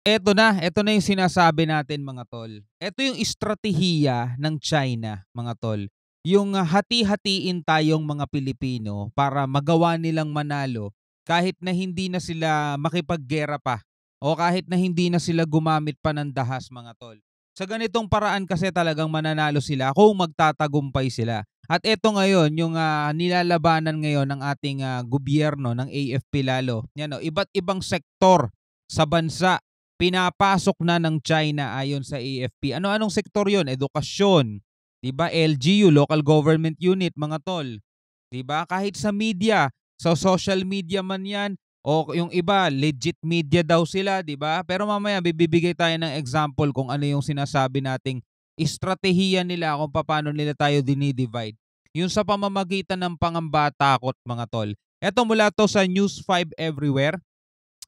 Eto na yung sinasabi natin mga tol. Eto yung estratehiya ng China mga tol. Yung hati-hatiin tayong mga Pilipino para magawa nilang manalo kahit na hindi na sila makipaggera pa o kahit na hindi na sila gumamit pa ng dahas mga tol. Sa ganitong paraan kasi talagang mananalo sila kung magtatagumpay sila. At eto ngayon yung nilalabanan ngayon ng ating gobyerno ng AFP lalo. Yan, o, iba't ibang sektor sa bansa pinapasok na ng China ayon sa AFP. Ano-anong sektor 'yon? Edukasyon, 'di ba? LGU, local government unit, mga tol. 'Di ba? Kahit sa media, sa social media man 'yan o yung iba legit media daw sila, 'di ba? Pero mamaya bibigay tayo ng example kung ano yung sinasabi nating estratehiya nila kung paano nila tayo dinidivide. Yung sa pamamagitan ng pangambatakot, mga tol. Eto mula to sa News 5 Everywhere.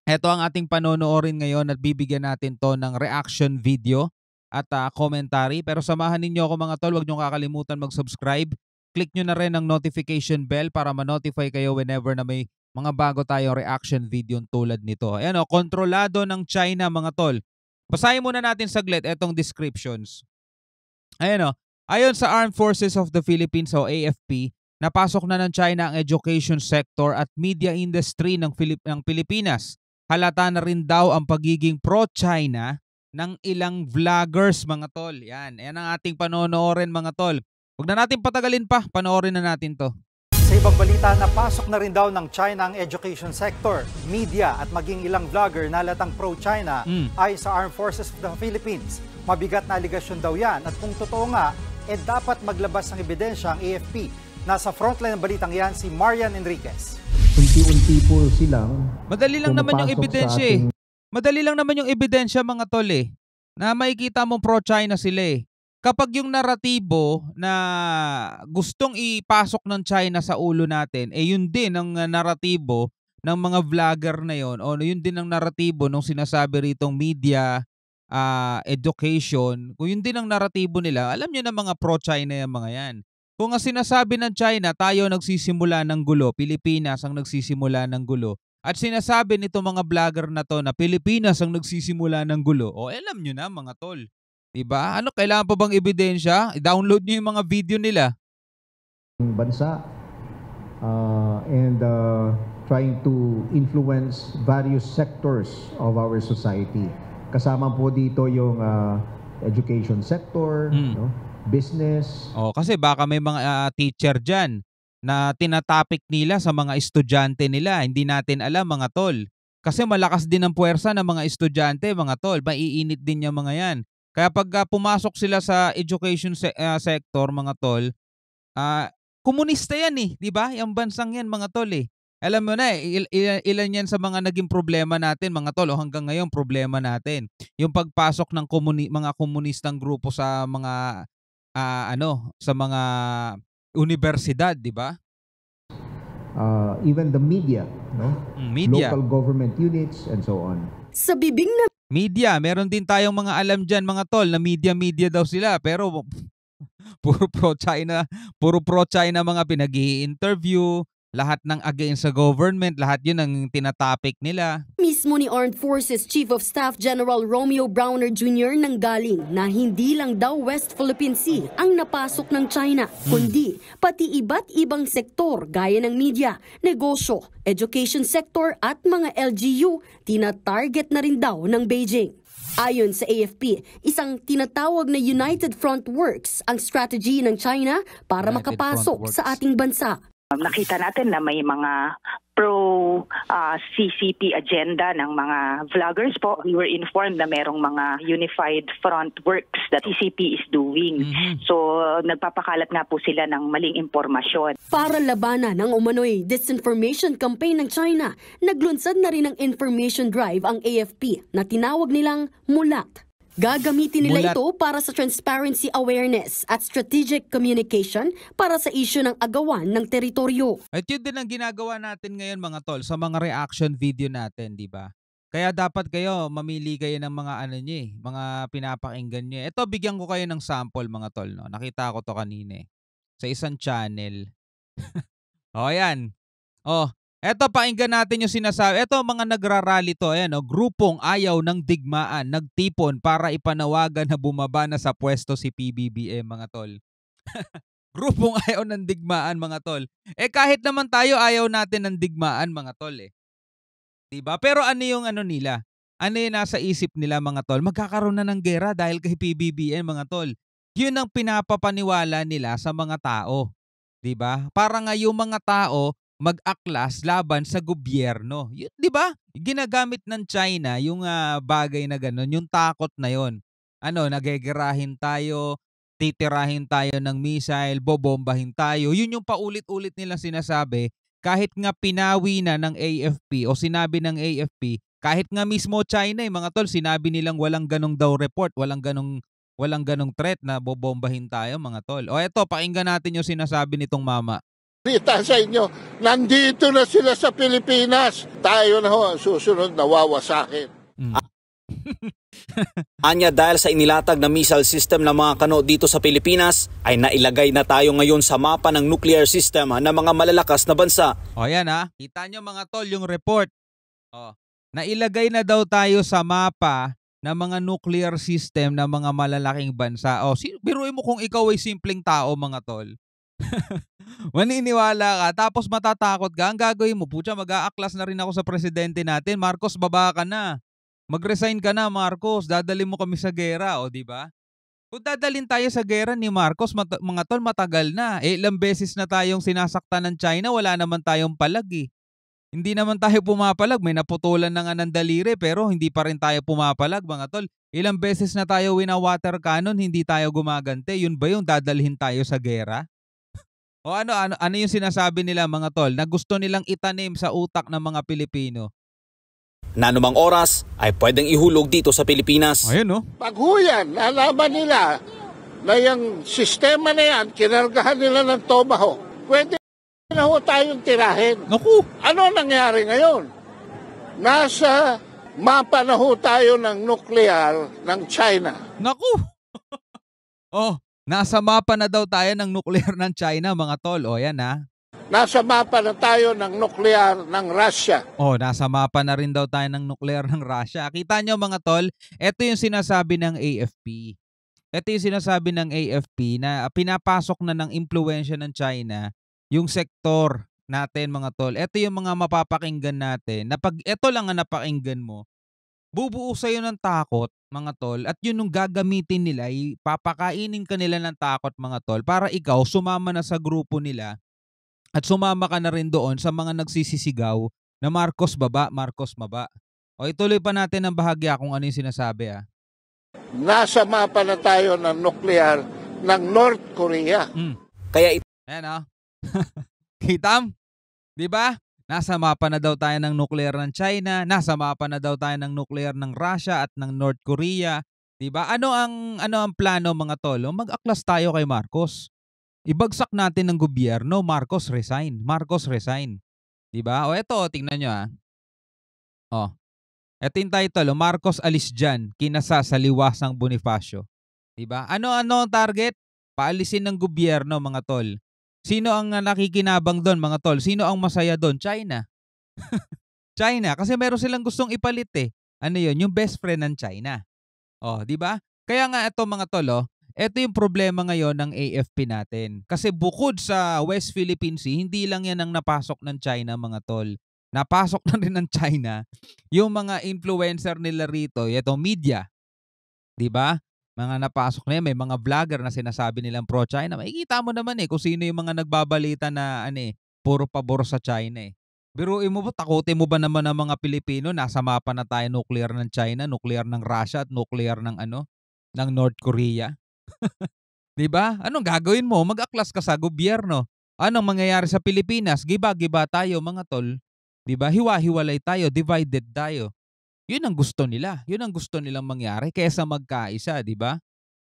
Eto ang ating panonoorin ngayon at bibigyan natin 'to ng reaction video at commentary. Pero samahan ninyo ako mga tol, huwag niyong kakalimutan mag-subscribe. Click niyo na rin ang notification bell para ma-notify kayo whenever na may mga bago tayong reaction video tulad nito. Ayan, o, kontrolado ng China mga tol. Basahin muna natin saglit etong descriptions. Ayan, o. Ayon sa Armed Forces of the Philippines o AFP, napasok na ng China ang education sector at media industry ng Pilipinas. Halata na rin daw ang pagiging pro-China ng ilang vloggers mga tol. Yan ang ating panonoorin mga tol. Huwag na natin patagalin pa, panoorin na natin to. Sa ibang balita, napasok na rin daw ng China ang education sector, media at maging ilang vlogger na halatang pro-China ay sa Armed Forces of the Philippines. Mabigat na aligasyon daw yan at kung totoo nga, dapat maglabas ng ebidensya ang AFP. Nasa frontline ng balitang yan si Marian Enriquez. Unti-unti po silang Madali lang naman yung ebidensya ating... Madali lang naman yung ebidensya mga tol na makikita mong pro-China sila Kapag yung naratibo na gustong ipasok ng China sa ulo natin, yun din ang naratibo ng mga vlogger na yon o yun din ang naratibo ng sinasabi ritong media, education, kung yun din ang naratibo nila, alam nyo na mga pro-China yung mga yan. Kung ang sinasabi ng China, tayo nagsisimula ng gulo, Pilipinas ang nagsisimula ng gulo, at sinasabi nito mga vlogger na to na Pilipinas ang nagsisimula ng gulo, alam nyo na mga tol. Diba? Ano, kailangan pa bang ebidensya? I-download nyo yung mga video nila. Bansa and trying to influence various sectors of our society. Kasama po dito yung education sector, no? Business. Kasi baka may mga teacher dyan na tinatopic nila sa mga estudyante nila. Hindi natin alam mga tol. Kasi malakas din ang puwersa ng mga estudyante mga tol. Maiinit din yung mga yan. Kaya pag pumasok sila sa education sector mga tol, komunista yan 'di ba? Yung bansang yan mga tol Alam mo na ilan yan sa mga naging problema natin mga tol hanggang ngayon problema natin. Yung pagpasok ng mga komunistang grupo sa mga sa mga universidad, 'di ba? Even the media, no? Media. Local government units and so on. Sa bibig na media, meron din tayong mga alam dyan mga tol na media daw sila pero puro pro-China mga pinag-i-interview, lahat ng against sa government, lahat yun ang tinatopic nila. Mismo ni Armed Forces Chief of Staff General Romeo Browner Jr. nanggaling na hindi lang daw West Philippine Sea ang napasok ng China, kundi pati iba't ibang sektor gaya ng media, negosyo, education sector at mga LGU, tina-target na rin daw ng Beijing. Ayon sa AFP, isang tinatawag na United Front Works ang strategy ng China para makapasok sa ating bansa. Nakita natin na may mga pro-CCP agenda ng mga vloggers po. We were informed na merong mga Unified Front Works that CCP is doing. So, nagpapakalat nga po sila ng maling impormasyon. Para labanan ang umano'y disinformation campaign ng China, naglunsad na rin ng information drive ang AFP na tinawag nilang MULAT. Gagamitin nila ito para sa transparency awareness at strategic communication para sa isyu ng agawan ng teritoryo. At yun din ang ginagawa natin ngayon mga tol sa mga reaction video natin, di ba? Kaya dapat kayo mamili kayo ng mga mga pinapakinggan nyo. Ito, bigyan ko kayo ng sample mga tol. No? Nakita ko to kanina sa isang channel. Yan. Eto, pakinggan natin yung sinasabi. Eto, mga nagrarally to. Ayan, grupong ayaw ng digmaan, nagtipon para ipanawagan na bumaba na sa pwesto si PBBM, mga tol. Grupong ayaw ng digmaan, mga tol. Kahit naman tayo ayaw natin ng digmaan, mga tol eh. Diba? Pero ano yung ano nila? Ano yung nasa isip nila, mga tol? Magkakaroon na ng gera dahil kay PBBM, mga tol. Yun ang pinapapaniwala nila sa mga tao. Diba? Para nga yung mga tao mag-aklas laban sa gobyerno. Yun, diba? Ginagamit ng China yung bagay na gano'n, yung takot na yon. Ano, nagegerahin tayo, titirahin tayo ng missile, bobombahin tayo. Yun yung paulit-ulit nila sinasabi. Kahit nga pinawi na ng AFP o sinabi ng AFP, kahit nga mismo China, mga tol, sinabi nilang walang ganong daw report, walang ganong threat na bobombahin tayo, mga tol. O eto, pakinggan natin yung sinasabi nitong mama. Kita sa inyo, nandito na sila sa Pilipinas. Tayo na ho ang susunod na wawasakin. Anya, dahil sa inilatag na missile system ng mga kano dito sa Pilipinas, ay nailagay na tayo ngayon sa mapa ng nuclear system ng mga malalakas na bansa. O yan kita nyo, mga tol, yung report. Nailagay na daw tayo sa mapa ng mga nuclear system ng mga malalaking bansa. Biruin mo kung ikaw ay simpleng tao, mga tol. Maniniwala ka, tapos matatakot ka, ang gagawin mo, putya, mag-aaklas na rin ako sa presidente natin. Marcos, baba ka na. Mag-resign ka na, Marcos. Dadalhin mo kami sa gera, di ba? Kung dadalhin tayo sa gera ni Marcos, mga tol, matagal na. Ilang beses na tayong sinasaktan ng China, wala naman tayong palag. Hindi naman tayo pumapalag. May naputulan na nga ng daliri, pero hindi pa rin tayo pumapalag, mga tol. Ilang beses na tayo wina-water cannon, hindi tayo gumagante. Yun ba yung dadalhin tayo sa gera? O ano yung sinasabi nila, mga tol, na gusto nilang itanim sa utak ng mga Pilipino? Na anumang oras ay pwedeng ihulog dito sa Pilipinas. Ayun, Pag huyan, nalaman nila na yung sistema na yan, kinargahan nila ng Tomahawk, pwede na ho tayong tirahin. Naku! Ano nangyari ngayon? Nasa mapa na ho tayo ng nuclear ng China. Naku! Nasa mapa na daw tayo ng nuclear ng China, mga tol. Yan Nasa mapa na tayo ng nuclear ng Russia. Nasa mapa na rin daw tayo ng nuclear ng Russia. Kita nyo, mga tol, ito yung sinasabi ng AFP. Ito yung sinasabi ng AFP na pinapasok na ng impluwensya ng China yung sektor natin, mga tol. Ito yung mga mapapakinggan natin na pag ito lang ang napakinggan mo, bubuo sa'yo ng takot, mga tol, at yun yung gagamitin nila, papakainin ka nila ng takot, mga tol, para ikaw sumama na sa grupo nila at sumama ka na rin doon sa mga nagsisisigaw na Marcos baba, Marcos baba. Ituloy pa natin ang bahagya kung ano yung sinasabi. Nasa mapa na tayo ng nuclear ng North Korea. Kaya Ayan Kitam? Diba? Nasa mapa na daw tayo ng nuclear ng China, nasa mapa na daw tayo ng nuclear ng Russia at ng North Korea. Diba? Ano ang plano, mga tol? Mag-aklas tayo kay Marcos. Ibagsak natin ng gobyerno, Marcos resign. Marcos resign. Diba? Eto, tingnan nyo Eto yung title, Marcos alis dyan, kinasa sa liwasang Bonifacio. Diba? Ano ang target? Paalisin ng gobyerno, mga tol. Sino ang nakikinabang doon, mga tol? Sino ang masaya doon? China. China. Kasi meron silang gustong ipalit Ano yun? Yung best friend ng China. Di ba? Kaya nga ito, mga tol, ito yung problema ngayon ng AFP natin. Kasi bukod sa West Philippine Sea, hindi lang yan ang napasok ng China, mga tol. Napasok na rin ng China yung mga influencer nila rito, itong media. Di ba? Mga napasok na yan, may mga vlogger na sinasabi nilang pro-China. Makikita mo naman kung sino yung mga nagbabalita na puro pabor sa China Biruin mo ba, takutin mo ba naman ang mga Pilipino, nasa mapa na tayo nuclear ng China, nuclear ng Russia at nuclear ng ng North Korea? 'Di ba? Anong gagawin mo? Mag-aklas ka sa gobyerno. Anong mangyayari sa Pilipinas? Giba-giba tayo, mga tol. 'Di ba? Hiwa-hiwalay tayo, divided tayo. Yun ang gusto nila. Yun ang gusto nilang mangyari kaysa magkaisa, di ba?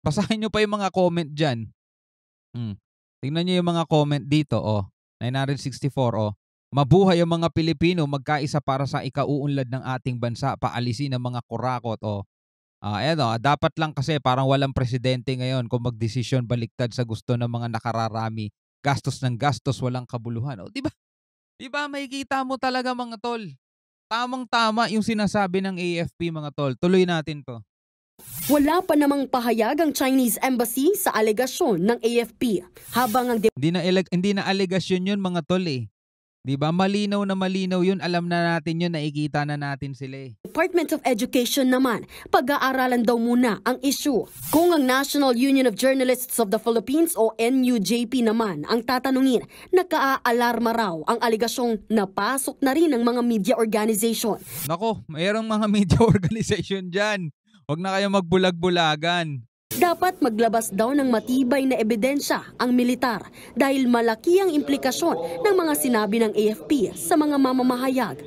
Basahin nyo pa yung mga comment dyan. Tingnan nyo yung mga comment dito, 964, mabuhay ang mga Pilipino, magkaisa para sa ikauunlad ng ating bansa, paalisin ang mga kurakot, dapat lang kasi parang walang presidente ngayon kung magdesisyon baliktad sa gusto ng mga nakararami. Gastos ng gastos, walang kabuluhan. Di ba? 'Di ba makikita mo talaga mga tol, tamang-tama yung sinasabi ng AFP mga tol. Tuloy natin 'to. Wala pa namang pahayag ang Chinese Embassy sa alegasyon ng AFP, habang ang Hindi na alegasyon yun mga tol eh. 'Di ba? Malinaw na malinaw yun, alam na natin yun, nakikita na natin sila eh. Department of Education naman, pag-aaralan daw muna ang issue. Kung ang National Union of Journalists of the Philippines o NUJP naman ang tatanungin, nakaalarma raw ang aligasyong napasok na rin ng mga media organization. Nako, mayroong mga media organization dyan. Huwag na kayo magbulag-bulagan. Dapat maglabas daw ng matibay na ebidensya ang militar dahil malaki ang implikasyon ng mga sinabi ng AFP sa mga mamamahayag.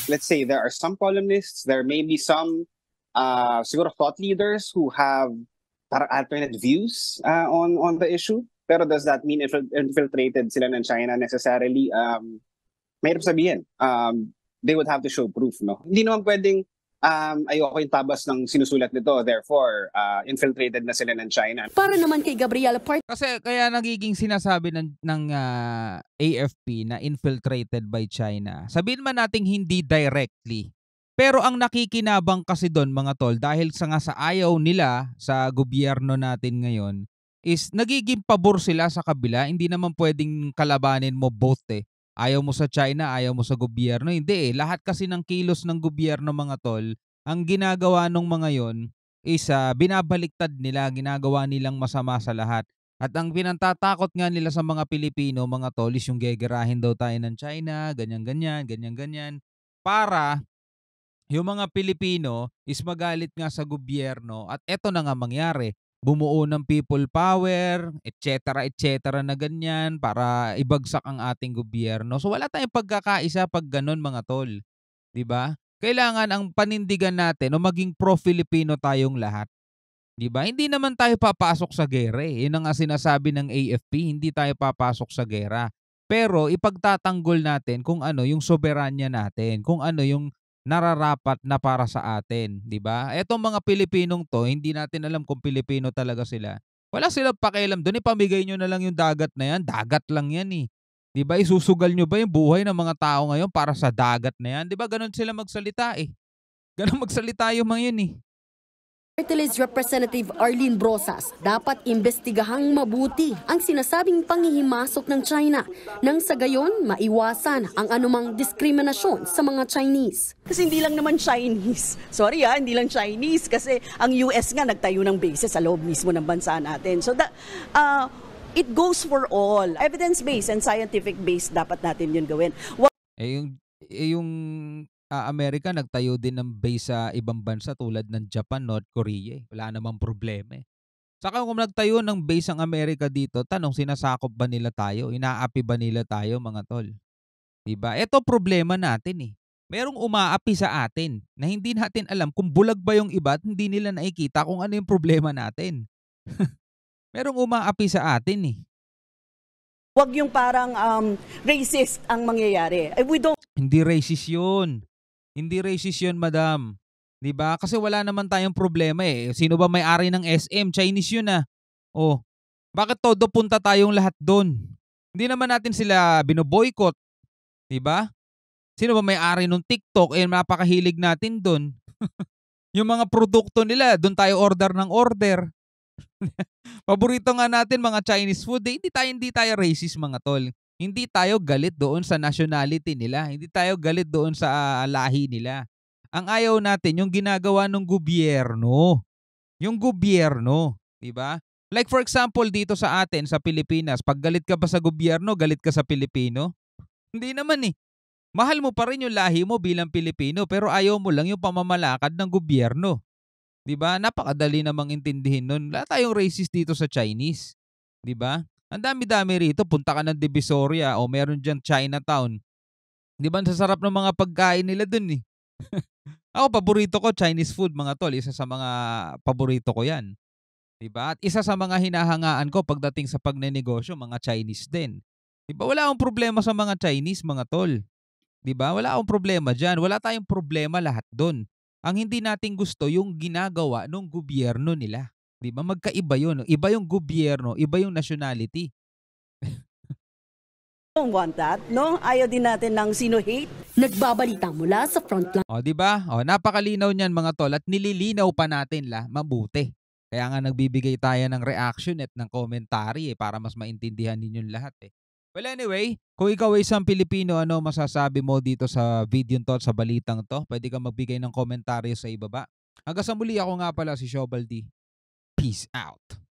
Let's say there are some columnists, there may be some siguro thought leaders who have parang alternate views on the issue. Pero does that mean infiltrated sila ng China necessarily? Mahirap sabihin. They would have to show proof, no? Hindi naman pwedeng ayoko yung tabas ng sinusulat nito, therefore infiltrated na sila ng China. Para naman kay Gabriela Part. Kasi kaya nagiging sinasabi ng AFP na infiltrated by China. Sabihin man nating hindi directly. Pero ang nakikinabang kasi doon mga tol, dahil sa ayaw nila sa gobyerno natin ngayon, is nagiging pabor sila sa kabila. Hindi naman pwedeng kalabanin mo both eh. Ayaw mo sa China, ayaw mo sa gobyerno. Hindi eh. Lahat kasi ng kilos ng gobyerno mga tol, ang ginagawa ng mga yon is binabaliktad nila, ginagawa nilang masama sa lahat. At ang pinantatakot nga nila sa mga Pilipino, mga tol, is yung gegerahin daw tayo ng China, ganyan-ganyan. Para yung mga Pilipino is magalit nga sa gobyerno at eto na nga mangyari. Bumuo ng people power, etc. na ganyan para ibagsak ang ating gobyerno. So wala tayong pagkakaisa pag ganun mga tol. 'Di ba? Kailangan ang panindigan natin o maging pro-Filipino tayong lahat. 'Di ba? Hindi naman tayo papasok sa gera eh. 'Yun ang sinasabi ng AFP, hindi tayo papasok sa gera. Pero ipagtatanggol natin kung ano yung soberanya natin, kung ano yung nararapat na para sa atin, 'di ba? Etong mga Pilipinong 'to, hindi natin alam kung Pilipino talaga sila. Wala silang pakialam doon, ipamigay nyo na lang yung dagat na yan, dagat lang yan eh. 'Di ba? Isusugal nyo ba yung buhay ng mga tao ngayon para sa dagat na yan? 'Di ba? Ganun sila magsalita eh. Ganun magsalita yung mga yun eh. Fertilized Representative Arlene Brosas, dapat imbestigahang mabuti ang sinasabing panghihimasok ng China nang sa gayon maiwasan ang anumang diskriminasyon sa mga Chinese. Kasi hindi lang naman Chinese. Sorry hindi lang Chinese kasi ang US nga nagtayo ng base sa loob mismo ng bansa natin. So it goes for all. Evidence-based and scientific-based dapat natin yun gawin. Yung Amerika nagtayo din ng base sa ibang bansa tulad ng Japan, North Korea. Wala namang problema eh. Saka kung nagtayo ng base ang Amerika dito, tanong sinasakop ba nila tayo? Inaapi ba nila tayo mga tol? Diba? Ito problema natin eh. Merong umaapi sa atin na hindi natin alam kung bulag ba yung iba at hindi nila nakikita kung ano yung problema natin. Merong umaapi sa atin eh. Huwag yung parang racist ang mangyayari. Hindi racist yun. Hindi racist yun, madam. 'Di ba? Kasi wala naman tayong problema eh. Sino ba may-ari ng SM? Chinese yun ah. Oh, bakit todo punta tayong lahat doon? Hindi naman natin sila binoboycott. 'Di ba? Sino ba may-ari ng TikTok? Napakahilig natin doon. Yung mga produkto nila, doon tayo order ng order. Paborito nga natin mga Chinese food. Hindi tayo racist mga tol. Hindi tayo galit doon sa nationality nila. Hindi tayo galit doon sa lahi nila. Ang ayaw natin yung ginagawa ng gobyerno. Yung gobyerno, 'di ba? Like for example dito sa atin sa Pilipinas, pag galit ka ba sa gobyerno, galit ka sa Pilipino? Hindi naman eh. Mahal mo pa rin yung lahi mo bilang Pilipino pero ayaw mo lang yung pamamalakad ng gobyerno. 'Di ba? Napakadali namang intindihin nun. Wala tayong racist dito sa Chinese. 'Di ba? Ang dami-dami rito, punta ka ng Divisoria o meron diyang Chinatown. 'Di ba? Ang sasarap ng mga pagkain nila dun eh. Ako, paborito ko Chinese food mga tol. Isa sa mga paborito ko yan. 'Di ba? At isa sa mga hinahangaan ko pagdating sa pagnenegosyo, mga Chinese din. 'Di ba? Wala akong problema sa mga Chinese mga tol. 'Di ba? Wala akong problema dyan. Wala tayong problema lahat dun. Ang hindi natin gusto yung ginagawa ng gobyerno nila. 'Di ba? Magkaiba 'yun. Iba yung gobyerno, iba yung nationality. don't want that, no? Ayaw din natin ng sino-hate. Nagbabalita mula sa Frontline. O, di ba? O, napakalinaw niyan mga tol at nililinaw pa natin mabuti. Kaya nga nagbibigay tayo ng reaction at ng commentary para mas maintindihan ninyong lahat eh. Well anyway, kung ikaw ay isang Pilipino, ano masasabi mo dito sa video to, sa balitang to? Pwede kang magbigay ng komentaryo sa ibaba. Hanggang sa muli, ako nga pala si Shobaldi. Peace out.